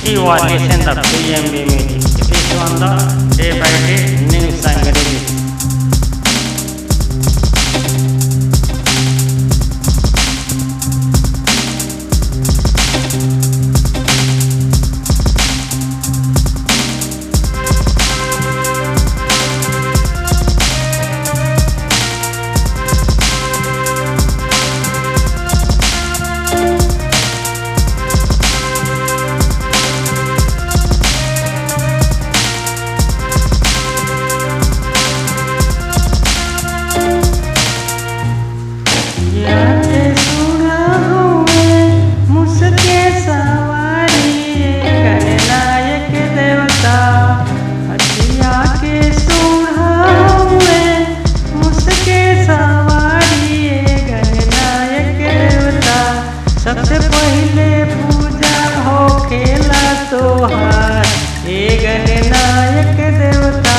You are listening to PMB Music. This one the day by day new song release. सबसे पहले पूजा हो खेला तोहार हे गणनायक देवता।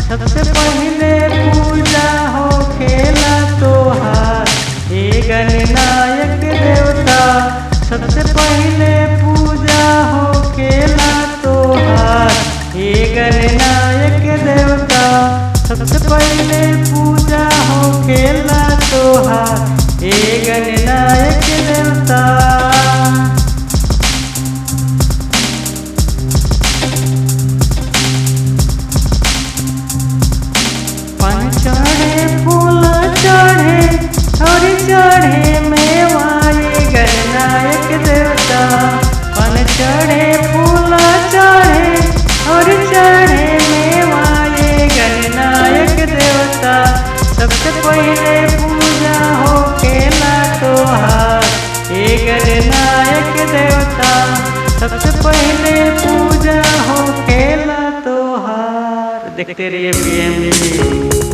सबसे पहले पूजा हो खेला तोहार हे गणनायक देवता। सबसे पहले पूजा हो खेला तोहार हे गणनायक देवता। सबसे पहले पूजा हो खेला तोहार हे गणनायक देवता। पान चढ़े फूल चढ़े और चढ़े मेवा ये गणनायक देवता। पान चढ़े फूल चढ़े और चढ़े मेवा ये गणनायक देवता। सबसे पहले पूजा हो खेला तोहार हे गणनायक देवता। सबसे पहले पूजा हो खेला तोहार। देखते रहिए PMB।